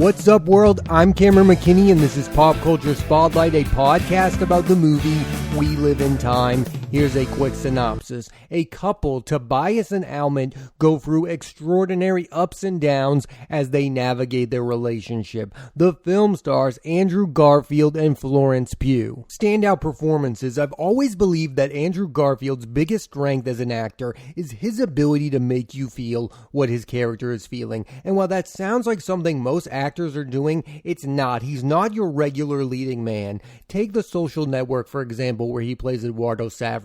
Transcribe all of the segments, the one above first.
What's up, world? I'm Cameron McKinney, and this is Pop Culture Spotlight, a podcast about the movie We Live in Time. Here's a quick synopsis. A couple, Tobias and Almond, go through extraordinary ups and downs as they navigate their relationship. The film stars Andrew Garfield and Florence Pugh. Standout performances. I've always believed that Andrew Garfield's biggest strength as an actor is his ability to make you feel what his character is feeling. And while that sounds like something most actors are doing, it's not. He's not your regular leading man. Take The Social Network, for example, where he plays Eduardo Saverin.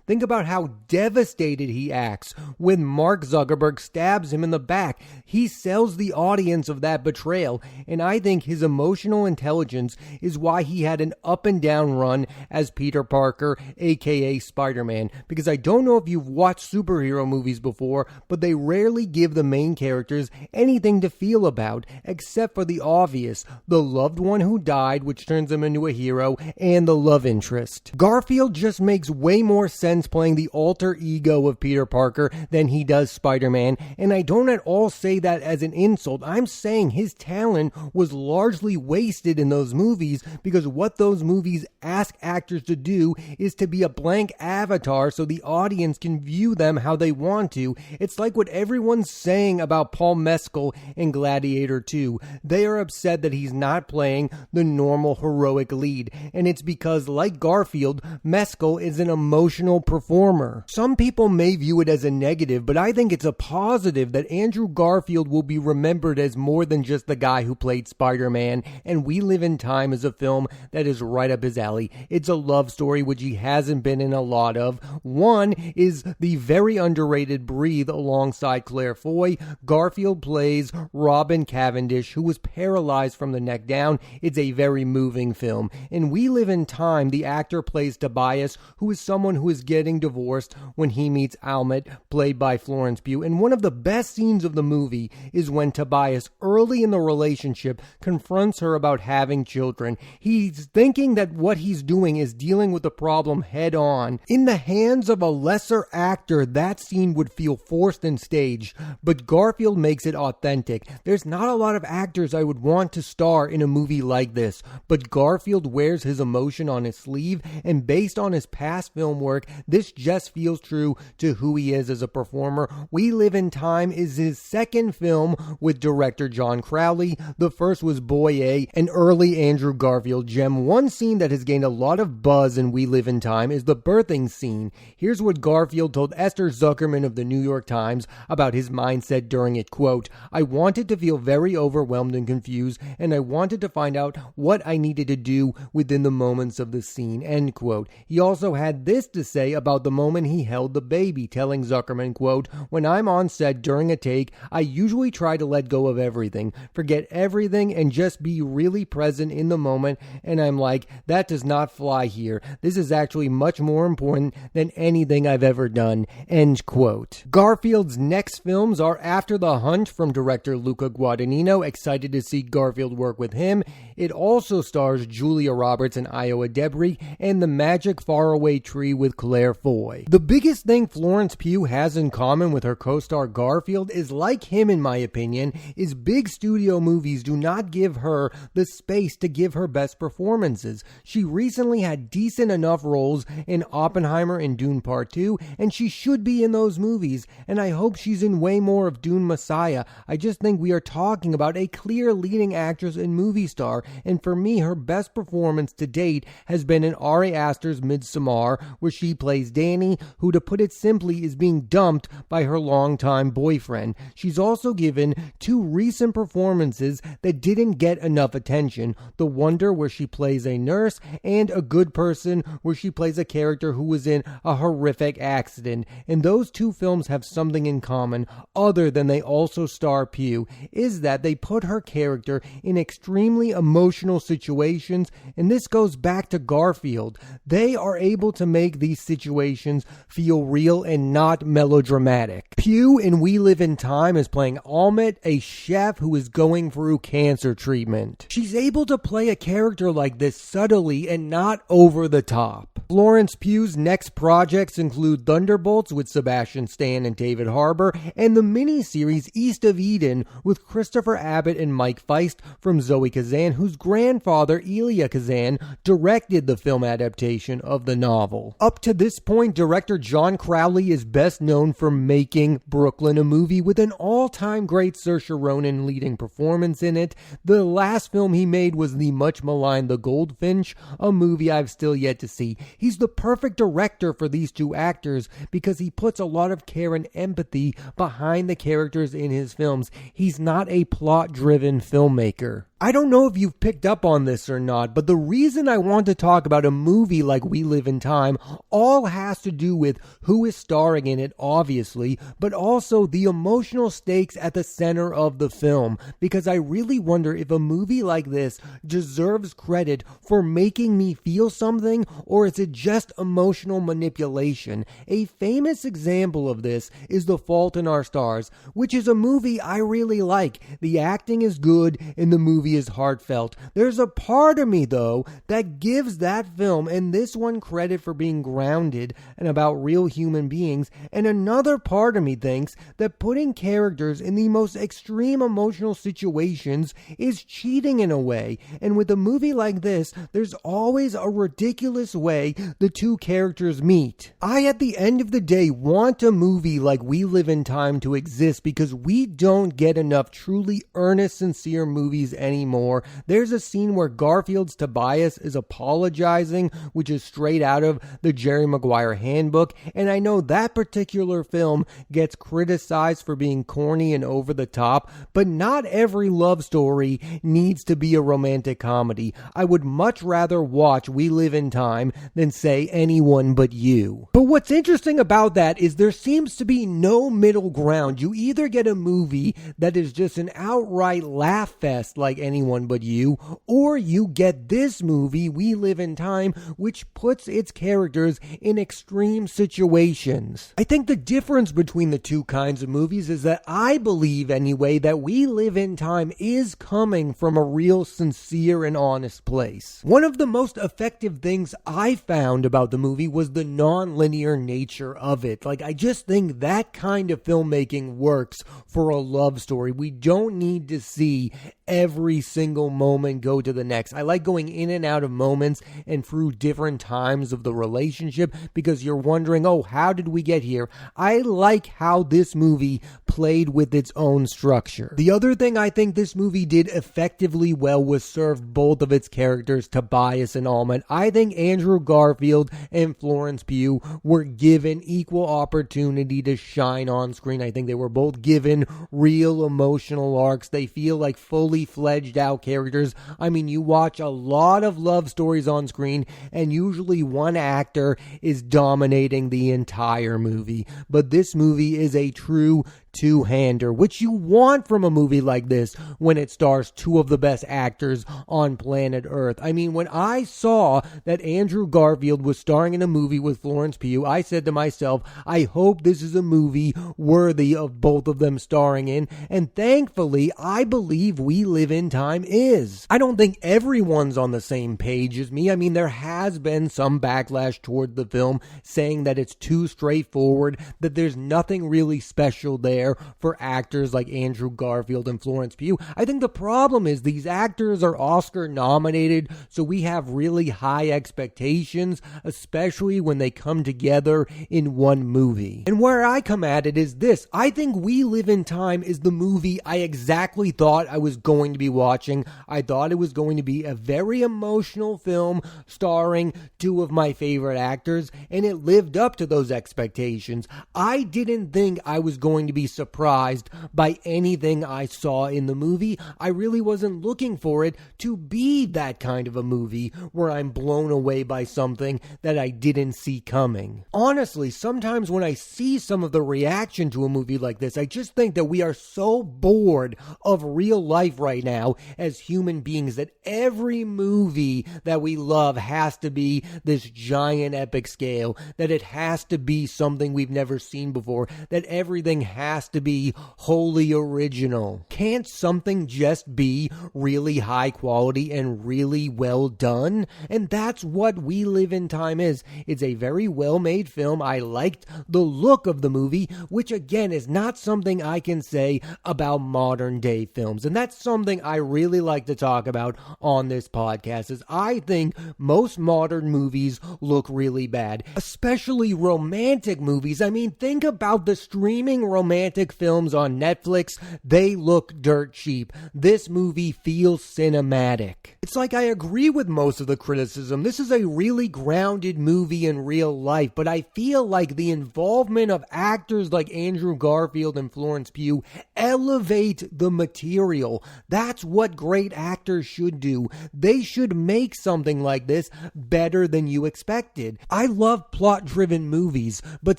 Think about how devastated he acts when Mark Zuckerberg stabs him in the back. He sells the audience of that betrayal, and I think his emotional intelligence is why he had an up and down run as Peter Parker, aka Spider-Man, because I don't know if you've watched superhero movies before, but they rarely give the main characters anything to feel about, except for the obvious, the loved one who died, which turns him into a hero, and the love interest. Garfield just makes way more sense playing the alter ego of Peter Parker than he does Spider-Man, and I don't at all say that as an insult. I'm saying his talent was largely wasted in those movies because what those movies ask actors to do is to be a blank avatar so the audience can view them how they want to. It's like what everyone's saying about Paul Mescal in Gladiator 2. They are upset that he's not playing the normal heroic lead, and it's because, like Garfield, Mescal is an emotional performer. Some people may view it as a negative, but I think it's a positive that Andrew Garfield will be remembered as more than just the guy who played Spider-Man, and We Live in Time is a film that is right up his alley. It's a love story, which he hasn't been in a lot of. One is the very underrated Breathe alongside Claire Foy. Garfield plays Robin Cavendish, who was paralyzed from the neck down. It's a very moving film. In We Live in Time, the actor plays Tobias, who is someone who is getting divorced when he meets Almond, played by Florence Pugh. And one of the best scenes of the movie is when Tobias, early in the relationship, confronts her about having children. He's thinking that what he's doing is dealing with the problem head on. In the hands of a lesser actor, that scene would feel forced and staged, but Garfield makes it authentic. There's not a lot of actors I would want to star in a movie like this, but Garfield wears his emotion on his sleeve, and based on his past film work, this just feels true to who he is as a performer. We Live in Time is his second film with director John Crowley. The first was Boy A, an early Andrew Garfield gem. One scene that has gained a lot of buzz in We Live in Time is the birthing scene. Here's what Garfield told Esther Zuckerman of the New York Times about his mindset during it, quote, "I wanted to feel very overwhelmed and confused, and I wanted to find out what I needed to do within the moments of the scene," end quote. He also had this to say about the moment he held the baby, telling Zuckerman, quote, "When I'm on set during a take, I usually try to let go of everything, forget everything, and just be really present in the moment, and I'm like, that does not fly here. This is actually much more important than anything I've ever done," end quote. Garfield's next films are After the Hunt from director Luca Guadagnino. Excited to see Garfield work with him. It also stars Julia Roberts and Iowa Debris, and The Magic Faraway Tree with Claire Foy. The biggest thing Florence Pugh has in common with her co-star Garfield is, like him in my opinion, is big studio movies do not give her the space to give her best performances. She recently had decent enough roles in Oppenheimer and Dune Part 2, and she should be in those movies, and I hope she's in way more of Dune Messiah. I just think we are talking about a clear leading actress and movie star, and for me, her best performance to date has been in Ari Aster's Midsommar, where she plays Dani, who, to put it simply, is being dumped by her longtime boyfriend. She's also given two recent performances that didn't get enough attention: The Wonder, where she plays a nurse, and A Good Person, where she plays a character who was in a horrific accident. And those two films have something in common, other than they also star Pugh, is that they put her character in extremely emotional situations, and this goes back to Garfield. They are able to make make these situations feel real and not melodramatic. Pugh in We Live in Time is playing Almut, a chef who is going through cancer treatment. She's able to play a character like this subtly and not over the top. Florence Pugh's next projects include Thunderbolts with Sebastian Stan and David Harbour, and the miniseries East of Eden with Christopher Abbott and Mike Feist from Zoe Kazan, whose grandfather Elia Kazan directed the film adaptation of the novel. Up to this point, director John Crowley is best known for making Brooklyn, a movie with an all-time great Saoirse Ronan leading performance in it. The last film he made was the much maligned The Goldfinch, a movie I've still yet to see. He's the perfect director for these two actors because he puts a lot of care and empathy behind the characters in his films. He's not a plot-driven filmmaker. I don't know if you've picked up on this or not, but the reason I want to talk about a movie like We Live in Time all has to do with who is starring in it, obviously, but also the emotional stakes at the center of the film, because I really wonder if a movie like this deserves credit for making me feel something, or is it just emotional manipulation? A famous example of this is The Fault in Our Stars, which is a movie I really like. The acting is good and the movie is heartfelt. There's a part of me, though, that gives that film and this one credit for being grounded and about real human beings, and another part of me thinks that putting characters in the most extreme emotional situations is cheating in a way. And with a movie like this, there's always a ridiculous way the two characters meet. I, at the end of the day, want a movie like We Live in Time to exist because we don't get enough truly earnest, sincere movies anymore. There's a scene where Garfield's Tobias is apologizing, which is straight out of the Jerry Maguire handbook, and I know that particular film gets criticized for being corny and over the top, but not every love story needs to be a romantic comedy. I would much rather watch We Live in Time than say Anyone But You. But what's interesting about that is there seems to be no middle ground. You either get a movie that is just an outright laugh fest like Anyone But You, or you get this movie, We Live in Time, which puts its characters in extreme situations. I think the difference between the two kinds of movies is that I believe, anyway, that We Live in Time is coming from a real, sincere, and honest place. One of the most effective things I found about the movie was the non-linear nature of it. I just think that kind of filmmaking works for a love story. We don't need to see every single moment go to the next. I like going in and out of moments and through different times of the relationship because you're wondering, oh, how did we get here? I like how this movie played with its own structure. The other thing I think this movie did effectively well was serve both of its characters, Tobias and Almut. I think Andrew Garfield and Florence Pugh were given equal opportunity to shine on screen. I think they were both given real emotional arcs. They feel like fully fledged out characters. I mean, you watch a lot of love stories on screen and usually one actor is dominating the entire movie. But this movie is a true two-hander, which you want from a movie like this when it stars two of the best actors on planet Earth. I mean, when I saw that Andrew Garfield was starring in a movie with Florence Pugh, I said to myself, I hope this is a movie worthy of both of them starring in, and thankfully, I believe We Live in Time is. I don't think everyone's on the same page as me. I mean, there has been some backlash toward the film saying that it's too straightforward, that there's nothing really special there for actors like Andrew Garfield and Florence Pugh. I think the problem is these actors are Oscar nominated, so we have really high expectations, especially when they come together in one movie. And where I come at it is this: I think We Live in Time is the movie I exactly thought I was going to be watching. I thought it was going to be a very emotional film starring two of my favorite actors, and it lived up to those expectations. I didn't think I was going to be surprised by anything I saw in the movie. I really wasn't looking for it to be that kind of a movie where I'm blown away by something that I didn't see coming. Honestly, sometimes when I see some of the reaction to a movie like this, I just think that we are so bored of real life right now as human beings that every movie that we love has to be this giant epic scale, that it has to be something we've never seen before, that everything has to be wholly original. Can't something just be really high quality and really well done? And that's what We Live in Time is. It's a very well-made film. I liked the look of the movie, which again is not something I can say about modern day films. And that's something I really like to talk about on this podcast, is I think most modern movies look really bad, especially romantic movies. I mean, think about the streaming romantic films on Netflix. They look dirt cheap. This movie feels cinematic. It's like I agree with most of the criticism. This is a really grounded movie in real life, but I feel like the involvement of actors like Andrew Garfield and Florence Pugh elevate the material. That's what great actors should do. They should make something like this better than you expected. I love plot-driven movies, but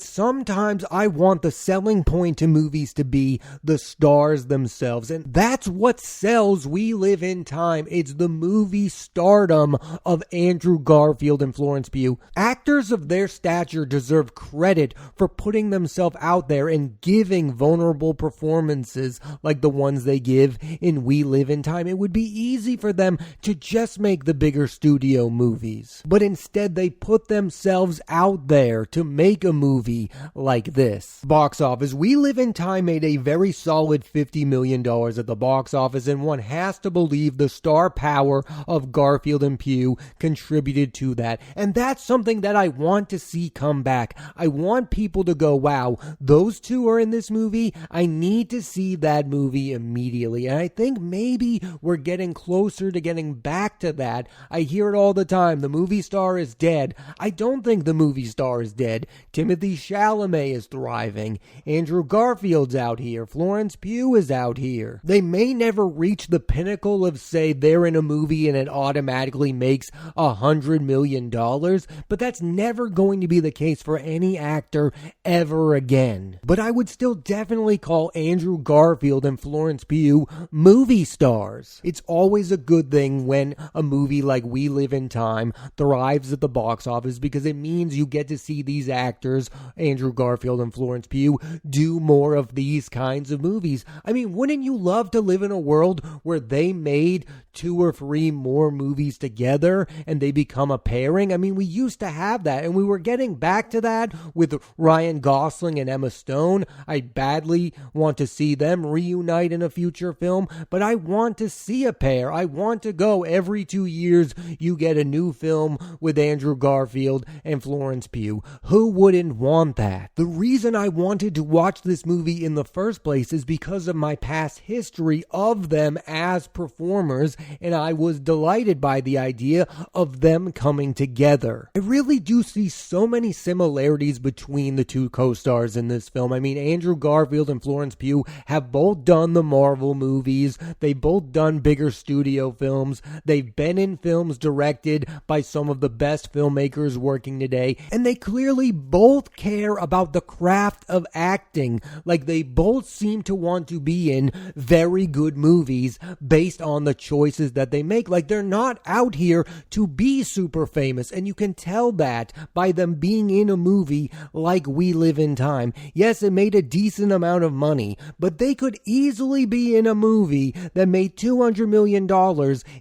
sometimes I want the selling point to movies to be the stars themselves, and that's what sells We Live in Time. It's the movie stardom of Andrew Garfield and Florence Pugh. Actors of their stature deserve credit for putting themselves out there and giving vulnerable performances like the ones they give in We Live in Time. It would be easy for them to just make the bigger studio movies, but instead they put themselves out there to make a movie like this. Box office. We Live in Time made a very solid $50 million at the box office, and one has to believe the star power of Garfield and Pugh contributed to that. And that's something that I want to see come back. I want people to go, wow, those two are in this movie. I need to see that movie immediately. And I think maybe we're getting closer to getting back to that. I hear it all the time. The movie star is dead. I don't think the movie star is dead. Timothy Chalamet is thriving. Andrew Garfield's out here. Florence Pugh is out here. They may never reach the pinnacle of, say, they're in a movie and it automatically makes $100 million, but that's never going to be the case for any actor ever again. But I would still definitely call Andrew Garfield and Florence Pugh movie stars. It's always a good thing when a movie like We Live in Time thrives at the box office, because it means you get to see these actors, Andrew Garfield and Florence Pugh, do more of these kinds of movies. I mean, wouldn't you love to live in a world where they made 2 or 3 more movies together and they become a pairing? I mean, we used to have that, and we were getting back to that with Ryan Gosling and Emma Stone. I badly want to see them reunite in a future film, but I want to see a pair. I want to go every 2 years you get a new film with Andrew Garfield and Florence Pugh. Who wouldn't want that? The reason I wanted to watch this movie in the first place is because of my past history of them as performers, and I was delighted by the idea of them coming together. I really do see so many similarities between the two co-stars in this film. I mean, Andrew Garfield and Florence Pugh have both done the Marvel movies. They've both done bigger studio films. They've been in films directed by some of the best filmmakers working today, and they clearly both care about the craft of acting. Like, they both seem to want to be in very good movies based on the choices that they make. Like, they're not out here to be super famous, and you can tell that by them being in a movie like We Live in Time. Yes, it made a decent amount of money, but they could easily be in a movie that made $200 million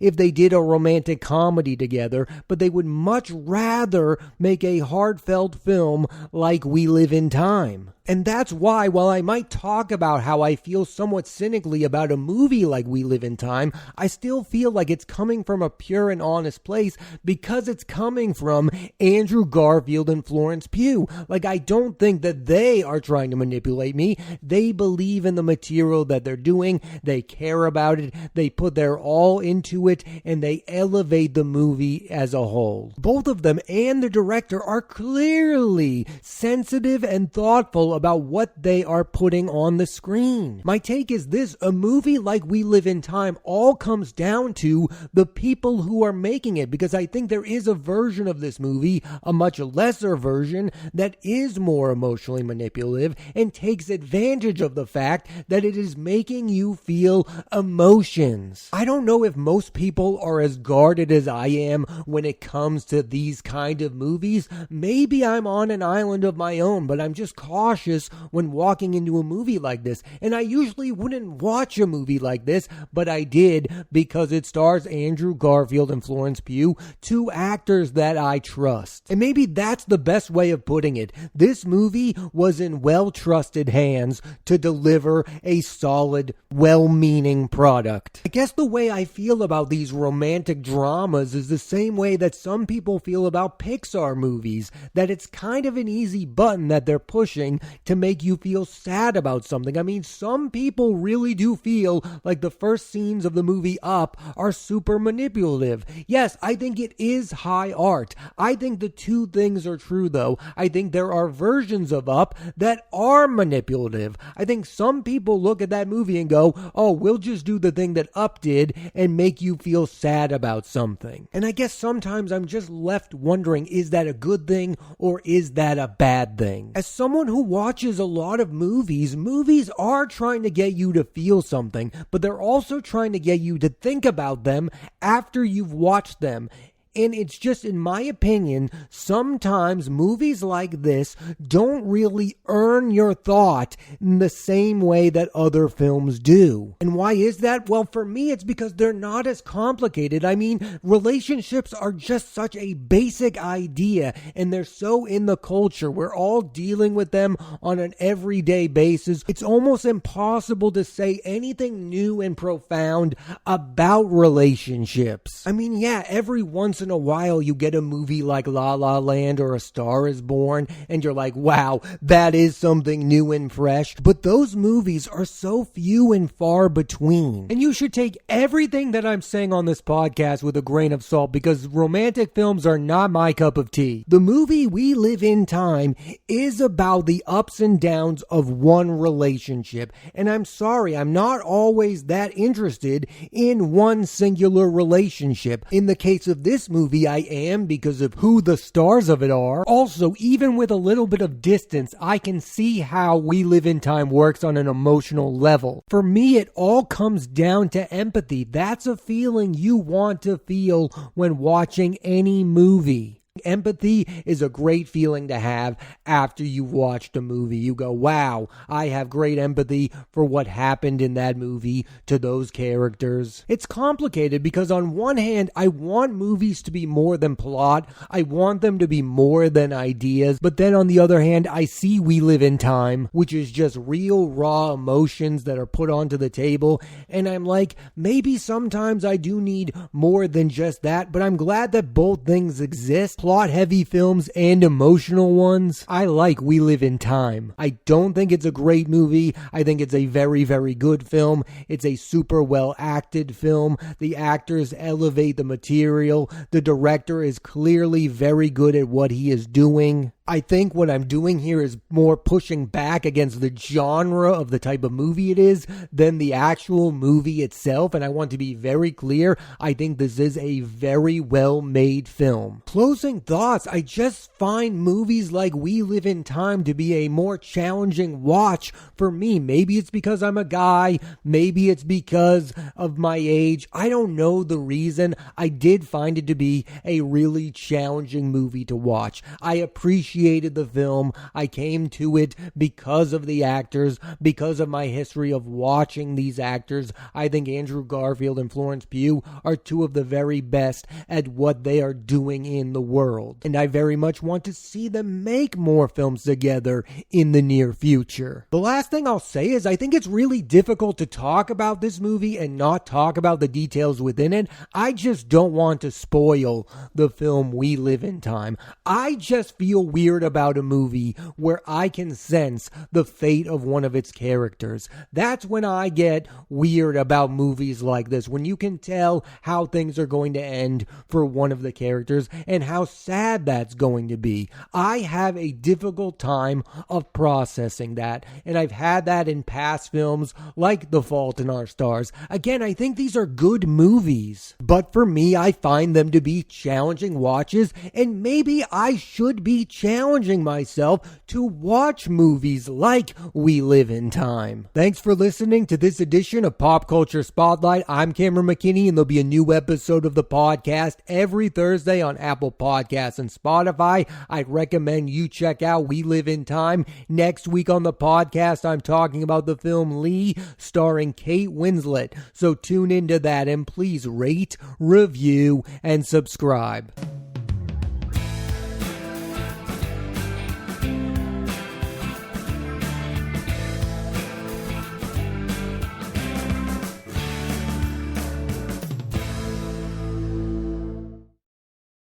if they did a romantic comedy together, but they would much rather make a heartfelt film like We Live in Time. And that's why, while I might talk about how I feel somewhat cynically about a movie like We Live in Time, I still feel like it's coming from a pure and honest place because it's coming from Andrew Garfield and Florence Pugh. Like, I don't think that they are trying to manipulate me. They believe in the material that they're doing. They care about it. They put their all into it, and they elevate the movie as a whole. Both of them and the director are clearly sensitive and thoughtful feel about what they are putting on the screen. My take is this: a movie like We Live in Time all comes down to the people who are making it, because I think there is a version of this movie, a much lesser version, that is more emotionally manipulative and takes advantage of the fact that it is making you feel emotions. I don't know if most people are as guarded as I am when it comes to these kind of movies. Maybe I'm on an island of my own, but I'm just cautious when walking into a movie like this. And I usually wouldn't watch a movie like this, but I did because it stars Andrew Garfield and Florence Pugh, two actors that I trust. And maybe that's the best way of putting it. This movie was in well-trusted hands to deliver a solid, well-meaning product. I guess the way I feel about these romantic dramas is the same way that some people feel about Pixar movies, that it's kind of an easy button that they're pushing to make you feel sad about something. I mean, some people really do feel like the first scenes of the movie Up are super manipulative. Yes, I think it is high art. I think the two things are true, though. I think there are versions of Up that are manipulative. I think some people look at that movie and go, oh, we'll just do the thing that Up did and make you feel sad about something. And I guess sometimes I'm just left wondering, is that a good thing or is that a bad thing? As someone who watches a lot of movies are trying to get you to feel something, but they're also trying to get you to think about them after you've watched them. And it's just, in my opinion, sometimes movies like this don't really earn your thought in the same way that other films do. And why is that? Well, for me, it's because they're not as complicated. I mean, relationships are just such a basic idea, and they're so in the culture. We're all dealing with them on an everyday basis. It's almost impossible to say anything new and profound about relationships. I mean, yeah, every once in a while you get a movie like La La Land or A Star is Born and you're like, wow, that is something new and fresh. But those movies are so few and far between. And you should take everything that I'm saying on this podcast with a grain of salt, because romantic films are not my cup of tea. The movie We Live in Time is about the ups and downs of one relationship. And I'm sorry, I'm not always that interested in one singular relationship. In the case of this movie, I am, because of who the stars of it are. Also, even with a little bit of distance, I can see how We Live in Time works on an emotional level. For me, it all comes down to empathy. That's a feeling you want to feel when watching any movie. Empathy is a great feeling to have after you've watched a movie. You go, wow, I have great empathy for what happened in that movie to those characters. It's complicated because on one hand, I want movies to be more than plot. I want them to be more than ideas. But then on the other hand, I see We Live in Time, which is just real, raw emotions that are put onto the table. And I'm like, maybe sometimes I do need more than just that, but I'm glad that both things exist. Plot-heavy films and emotional ones. I like We Live in Time. I don't think it's a great movie. I think it's a very, very good film. It's a super well-acted film. The actors elevate the material. The director is clearly very good at what he is doing. I think what I'm doing here is more pushing back against the genre of the type of movie it is than the actual movie itself, and I want to be very clear, I think this is a very well-made film. Closing thoughts, I just find movies like We Live in Time to be a more challenging watch for me. Maybe it's because I'm a guy, maybe it's because of my age, I don't know the reason. I did find it to be a really challenging movie to watch. I appreciated the film. I came to it because of the actors, because of my history of watching these actors. I think Andrew Garfield and Florence Pugh are two of the very best at what they are doing in the world. And I very much want to see them make more films together in the near future. The last thing I'll say is I think it's really difficult to talk about this movie and not talk about the details within it. I just don't want to spoil the film We Live in Time. I just feel We weird about a movie where I can sense the fate of one of its characters. That's when I get weird about movies like this, when you can tell how things are going to end for one of the characters and how sad that's going to be. I have a difficult time of processing that, and I've had that in past films like The Fault in Our Stars. Again, I think these are good movies, but for me, I find them to be challenging watches, and maybe I should be challenging myself to watch movies like We Live in Time. Thanks for listening to this edition of Pop Culture Spotlight. I'm Cameron McKinney, and there'll be a new episode of the podcast every Thursday on Apple Podcasts and Spotify. I'd recommend you check out We Live in Time. Next week on the podcast, I'm talking about the film Lee, starring Kate Winslet. So tune into that, and please rate, review, and subscribe.